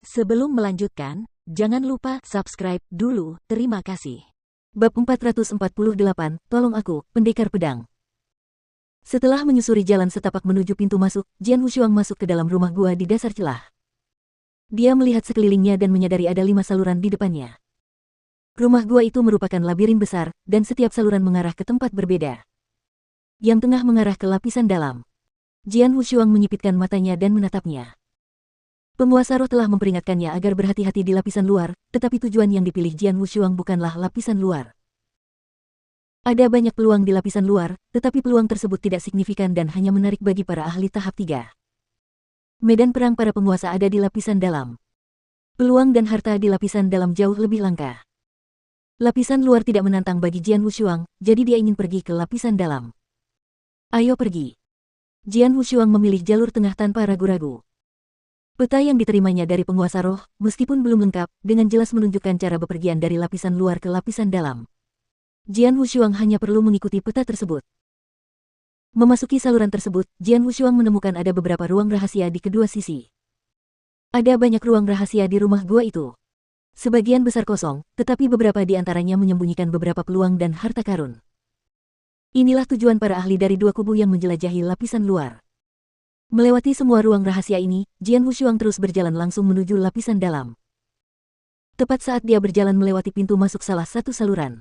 Sebelum melanjutkan, jangan lupa subscribe dulu, terima kasih. Bab 448, Tolong Aku, Pendekar Pedang. Setelah menyusuri jalan setapak menuju pintu masuk, Jian Wushuang masuk ke dalam rumah gua di dasar celah. Dia melihat sekelilingnya dan menyadari ada 5 saluran di depannya. Rumah gua itu merupakan labirin besar, dan setiap saluran mengarah ke tempat berbeda. Yang tengah mengarah ke lapisan dalam. Jian Wushuang menyipitkan matanya dan menatapnya. Penguasa roh telah memperingatkannya agar berhati-hati di lapisan luar, tetapi tujuan yang dipilih Jian Wushuang bukanlah lapisan luar. Ada banyak peluang di lapisan luar, tetapi peluang tersebut tidak signifikan dan hanya menarik bagi para ahli tahap 3. Medan perang para penguasa ada di lapisan dalam. Peluang dan harta di lapisan dalam jauh lebih langka. Lapisan luar tidak menantang bagi Jian Wushuang, jadi dia ingin pergi ke lapisan dalam. Ayo pergi. Jian Wushuang memilih jalur tengah tanpa ragu-ragu. Peta yang diterimanya dari penguasa roh, meskipun belum lengkap, dengan jelas menunjukkan cara bepergian dari lapisan luar ke lapisan dalam. Jian Wushuang hanya perlu mengikuti peta tersebut. Memasuki saluran tersebut, Jian Wushuang menemukan ada beberapa ruang rahasia di kedua sisi. Ada banyak ruang rahasia di rumah gua itu. Sebagian besar kosong, tetapi beberapa di antaranya menyembunyikan beberapa peluang dan harta karun. Inilah tujuan para ahli dari dua kubu yang menjelajahi lapisan luar. Melewati semua ruang rahasia ini, Jian Wushuang terus berjalan langsung menuju lapisan dalam. Tepat saat dia berjalan melewati pintu masuk salah satu saluran.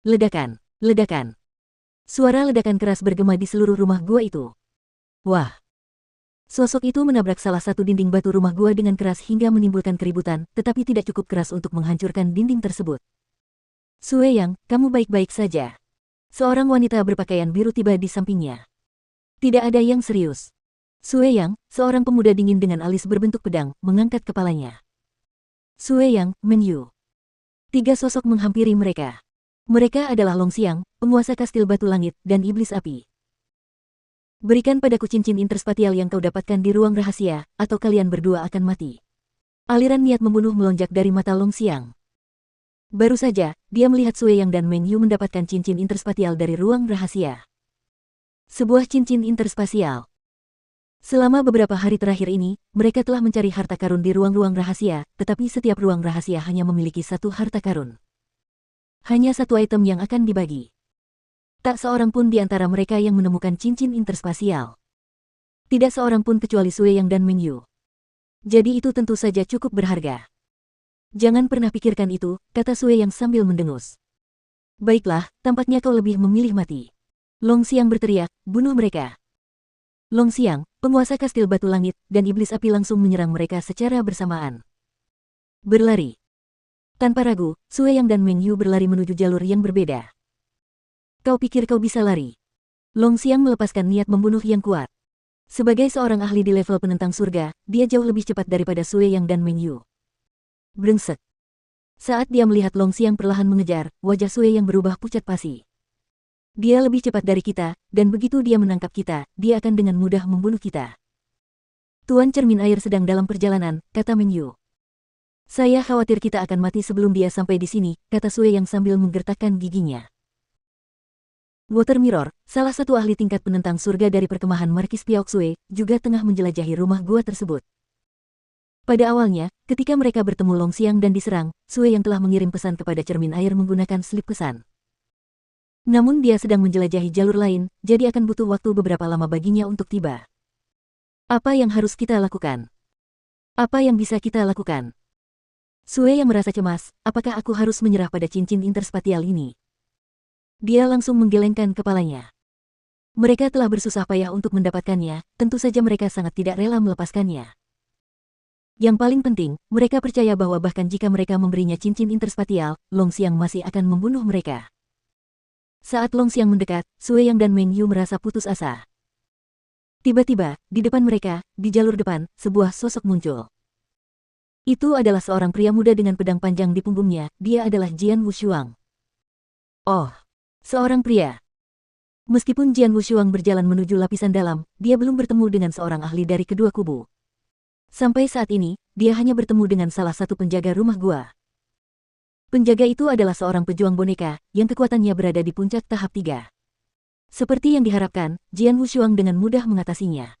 Ledakan, ledakan. Suara ledakan keras bergema di seluruh rumah gua itu. Wah! Sosok itu menabrak salah satu dinding batu rumah gua dengan keras hingga menimbulkan keributan, tetapi tidak cukup keras untuk menghancurkan dinding tersebut. Sue Yang, kamu baik-baik saja. Seorang wanita berpakaian biru tiba di sampingnya. Tidak ada yang serius. Sue Yang, seorang pemuda dingin dengan alis berbentuk pedang, mengangkat kepalanya. Sue Yang, Men Yu. 3 sosok menghampiri mereka. Mereka adalah Long Xiang, penguasa kastil batu langit, dan iblis api. Berikan padaku cincin interspatial yang kau dapatkan di ruang rahasia, atau kalian berdua akan mati. Aliran niat membunuh melonjak dari mata Long Xiang. Baru saja, dia melihat Sue Yang dan Men Yu mendapatkan cincin interspatial dari ruang rahasia. Sebuah cincin interspasial. Selama beberapa hari terakhir ini, mereka telah mencari harta karun di ruang-ruang rahasia, tetapi setiap ruang rahasia hanya memiliki satu harta karun. Hanya satu item yang akan dibagi. Tak seorang pun di antara mereka yang menemukan cincin interspasial. Tidak seorang pun kecuali Sue Yang dan Men Yu. Jadi itu tentu saja cukup berharga. Jangan pernah pikirkan itu, kata Sue Yang sambil mendengus. Baiklah, tampaknya kau lebih memilih mati. Long Xiang berteriak, bunuh mereka. Long Xiang, penguasa kastil batu langit, dan iblis api langsung menyerang mereka secara bersamaan. Berlari. Tanpa ragu, Sue Yang dan Men Yu berlari menuju jalur yang berbeda. Kau pikir kau bisa lari? Long Xiang melepaskan niat membunuh yang kuat. Sebagai seorang ahli di level penentang surga, dia jauh lebih cepat daripada Sue Yang dan Men Yu. Brengsek. Saat dia melihat Long Xiang perlahan mengejar, wajah Sue Yang berubah pucat pasi. Dia lebih cepat dari kita, dan begitu dia menangkap kita, dia akan dengan mudah membunuh kita. Tuan Cermin Air sedang dalam perjalanan, kata Men Yu. Saya khawatir kita akan mati sebelum dia sampai di sini, kata Sue Yang sambil menggertakkan giginya. Water Mirror, salah satu ahli tingkat penentang surga dari perkemahan Markis Piaoxue, juga tengah menjelajahi rumah gua tersebut. Pada awalnya, ketika mereka bertemu Long Xiang dan diserang, Sue Yang telah mengirim pesan kepada Cermin Air menggunakan slip pesan. Namun dia sedang menjelajahi jalur lain, jadi akan butuh waktu beberapa lama baginya untuk tiba. Apa yang harus kita lakukan? Apa yang bisa kita lakukan? Sue Yang merasa cemas, apakah aku harus menyerah pada cincin interspatial ini? Dia langsung menggelengkan kepalanya. Mereka telah bersusah payah untuk mendapatkannya, tentu saja mereka sangat tidak rela melepaskannya. Yang paling penting, mereka percaya bahwa bahkan jika mereka memberinya cincin interspatial, Long Xiang masih akan membunuh mereka. Saat Long Xiang mendekat, Sue Yang dan Men Yu merasa putus asa. Tiba-tiba, di depan mereka, di jalur depan, sebuah sosok muncul. Itu adalah seorang pria muda dengan pedang panjang di punggungnya, dia adalah Jian Wushuang. Oh, seorang pria. Meskipun Jian Wushuang berjalan menuju lapisan dalam, dia belum bertemu dengan seorang ahli dari kedua kubu. Sampai saat ini, dia hanya bertemu dengan salah satu penjaga rumah gua. Penjaga itu adalah seorang pejuang boneka, yang kekuatannya berada di puncak tahap 3. Seperti yang diharapkan, Jian Wushuang dengan mudah mengatasinya.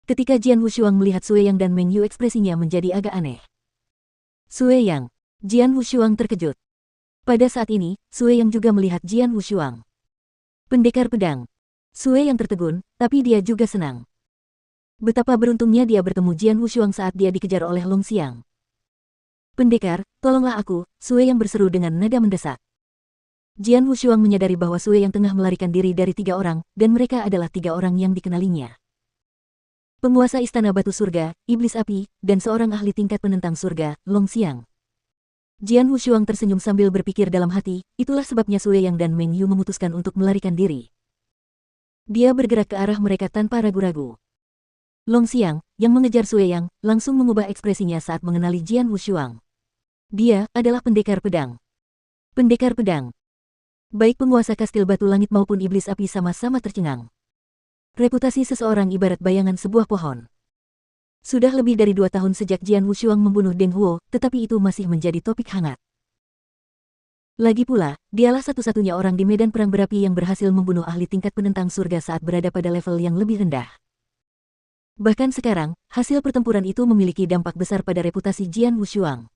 Ketika Jian Wushuang melihat Sue Yang dan Meng Yu, ekspresinya menjadi agak aneh. Sue Yang. Jian Wushuang terkejut. Pada saat ini, Sue Yang juga melihat Jian Wushuang. Pendekar pedang. Sue Yang tertegun, tapi dia juga senang. Betapa beruntungnya dia bertemu Jian Wushuang saat dia dikejar oleh Long Xiang. Pendekar, tolonglah aku, Sue Yang berseru dengan nada mendesak. Jian Wushuang menyadari bahwa Sue Yang tengah melarikan diri dari 3 orang, dan mereka adalah 3 orang yang dikenalinya. Penguasa Istana Batu Surga, Iblis Api, dan seorang ahli tingkat penentang surga, Long Xiang. Jian Wushuang tersenyum sambil berpikir dalam hati, itulah sebabnya Sue Yang dan Meng Yu memutuskan untuk melarikan diri. Dia bergerak ke arah mereka tanpa ragu-ragu. Long Xiang, yang mengejar Sue Yang, langsung mengubah ekspresinya saat mengenali Jian Wushuang. Dia adalah pendekar pedang. Pendekar pedang. Baik penguasa kastil batu langit maupun iblis api sama-sama tercengang. Reputasi seseorang ibarat bayangan sebuah pohon. Sudah lebih dari 2 tahun sejak Jian Wushuang membunuh Deng Huo, tetapi itu masih menjadi topik hangat. Lagi pula, dialah satu-satunya orang di medan perang berapi yang berhasil membunuh ahli tingkat penentang surga saat berada pada level yang lebih rendah. Bahkan sekarang, hasil pertempuran itu memiliki dampak besar pada reputasi Jian Wushuang.